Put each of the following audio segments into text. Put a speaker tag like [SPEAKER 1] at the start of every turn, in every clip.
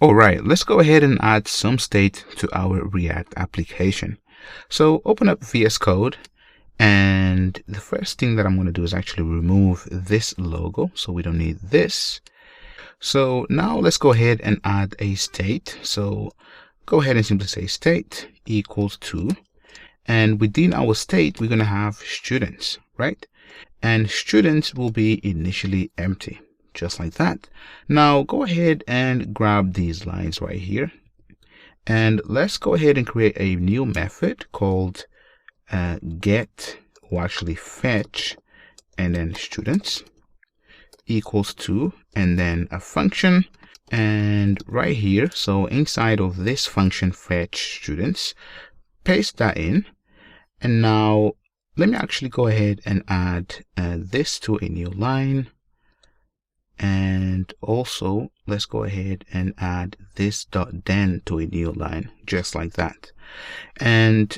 [SPEAKER 1] All right, let's go ahead and add some state to our React application. So open up VS Code, and the first thing that I'm going to do is actually remove this logo, so we don't need this. So now let's go ahead and add a state. So go ahead and simply say state equals to, and within our state we're going to have students, right? And students will be initially empty, just like that. Now go ahead and grab these lines right here, and let's go ahead and create a new method called get, or actually fetch, and then students equals to, and then a function. And right here, so inside of this function fetch students, paste that in. And now let me actually go ahead and add this to a new line. And also let's go ahead and add this .then to a new line, just like that. And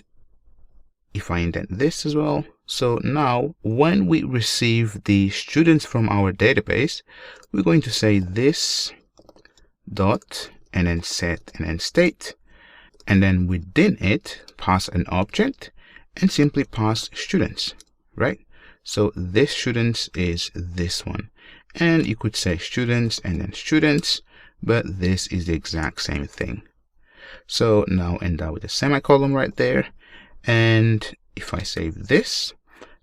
[SPEAKER 1] if I indent this as well, so now when we receive the students from our database, we're going to say this dot and then set and then state, and then within it pass an object and simply pass students, right? So this students is this one, and you could say students and then students, but this is the exact same thing. So now end that with a semicolon right there. And if I save this,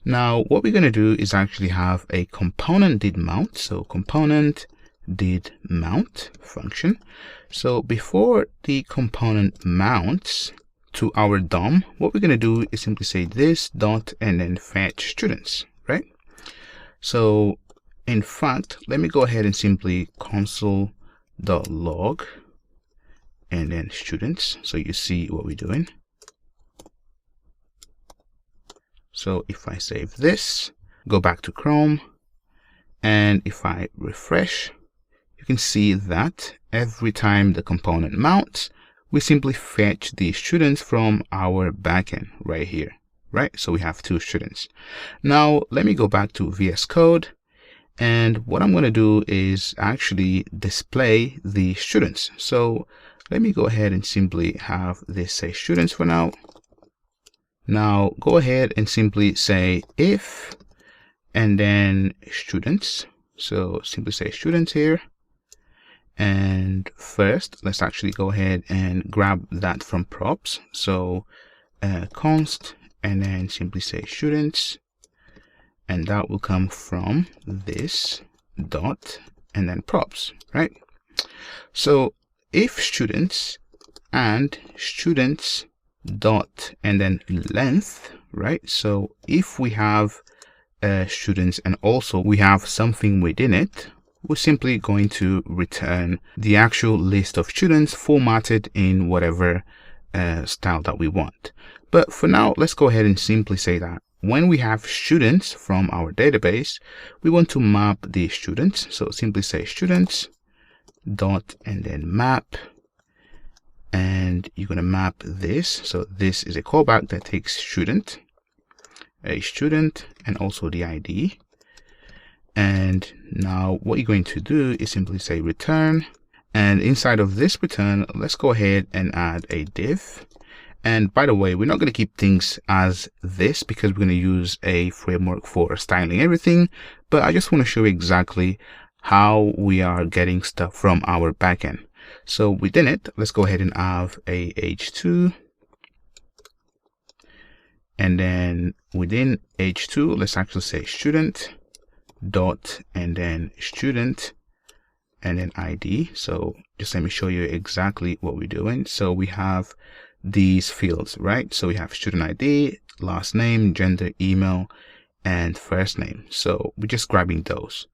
[SPEAKER 1] now what we're going to do is actually have a component did mount. So component did mount function. So before the component mounts to our DOM, what we're going to do is simply say this dot and then fetch students, right? So in fact, let me go ahead and simply console.log and then students, so you see what we're doing. So if I save this, go back to Chrome, and if I refresh, you can see that every time the component mounts, we simply fetch the students from our backend right here, right? So we have two students. Now let me go back to VS Code, and what I'm going to do is actually display the students. So let me go ahead and simply have this say students for now. Now go ahead and simply say if, and then students. So simply say students here. And first, let's actually go ahead and grab that from props. So const, and then simply say students, and that will come from this dot and then props, right? So if students and students dot and then length, right? So if we have students and also we have something within it, we're simply going to return the actual list of students formatted in whatever style that we want. But for now, let's go ahead and simply say that when we have students from our database, we want to map the students. So simply say students dot and then map, and you're going to map this. So this is a callback that takes student, a student, and also the ID. And now what you're going to do is simply say return, and inside of this return, let's go ahead and add a div. And by the way, we're not going to keep things as this because we're going to use a framework for styling everything, but I just want to show you exactly how we are getting stuff from our backend. So within it, let's go ahead and have a h2, and then within h2, let's actually say student dot and then student and then ID. So just let me show you exactly what we're doing. So we have these fields, right? So we have student ID, last name, gender, email, and first name. So we're just grabbing those.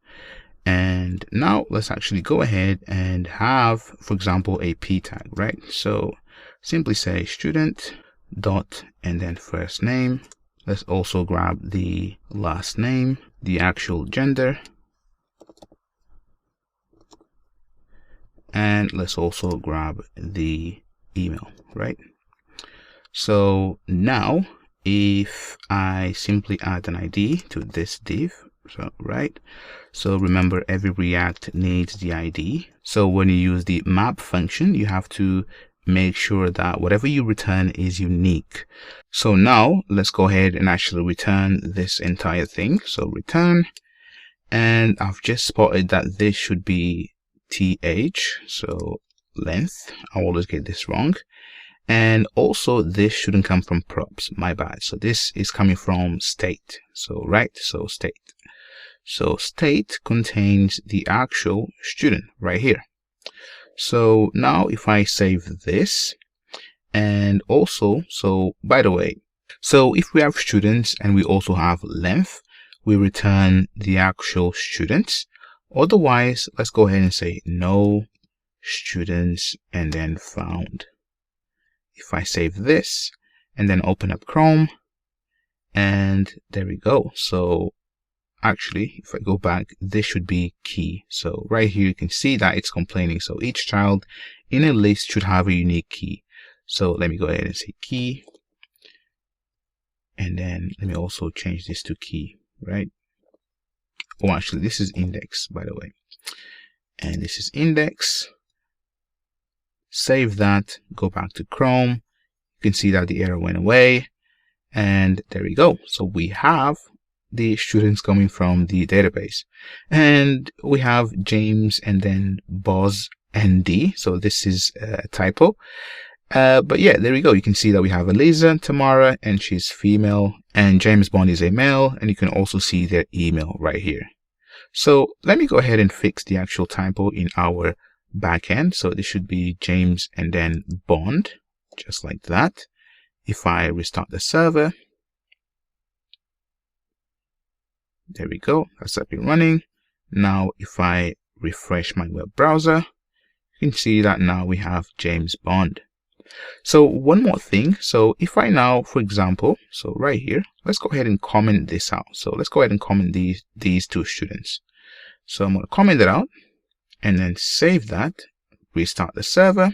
[SPEAKER 1] And now let's actually go ahead and have, for example, a p tag, right? So simply say student dot and then first name. Let's also grab the last name, the actual gender, and let's also grab the email, right? So now if I simply add an ID to this div, So, right. So remember, every React needs the ID. So when you use the map function, you have to make sure that whatever you return is unique. So now let's go ahead and actually return this entire thing. So return, and I've just spotted that this should be th, so length. I always get this wrong. And also this shouldn't come from props, my bad. So this is coming from state. So right, so state. So state contains the actual student right here. So now if I save this, and also, so by the way, so if we have students and we also have length, we return the actual students. Otherwise, let's go ahead and say no students and then found. If I save this and then open up Chrome, and there we go. So actually, if I go back, this should be key. So right here, you can see that it's complaining. So each child in a list should have a unique key. So let me go ahead and say key. And then let me also change this to key, right? Oh, actually, this is index, by the way. And this is index. Save that, go back to Chrome. You can see that the error went away. And there we go. So we have the students coming from the database. And we have James and then Boz and D. So this is a typo. But yeah, there we go. You can see that we have Eliza, Tamara, and she's female. And James Bond is a male. And you can also see their email right here. So let me go ahead and fix the actual typo in our backend. So this should be James and then Bond, just like that. If I restart the server, there we go, that's up and running. Now if I refresh my web browser, you can see that now we have James Bond. So one more thing, so if I now, for example, so right here, let's go ahead and comment this out. So let's go ahead and comment these two students. So I'm going to comment it out and then save that, restart the server,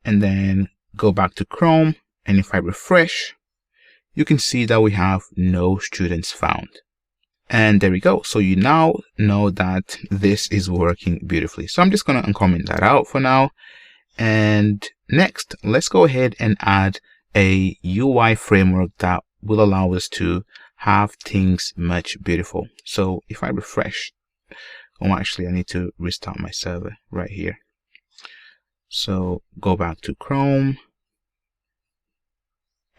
[SPEAKER 1] and then go back to Chrome. And if I refresh, you can see that we have no students found. And there we go. So you now know that this is working beautifully. So I'm just going to uncomment that out for now. And next, let's go ahead and add a UI framework that will allow us to have things much beautiful. So if I refresh, oh, actually I need to restart my server right here. So go back to Chrome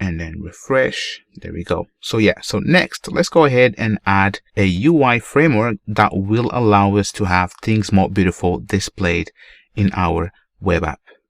[SPEAKER 1] and then refresh. There we go. So yeah, so next let's go ahead and add a UI framework that will allow us to have things more beautiful displayed in our web app.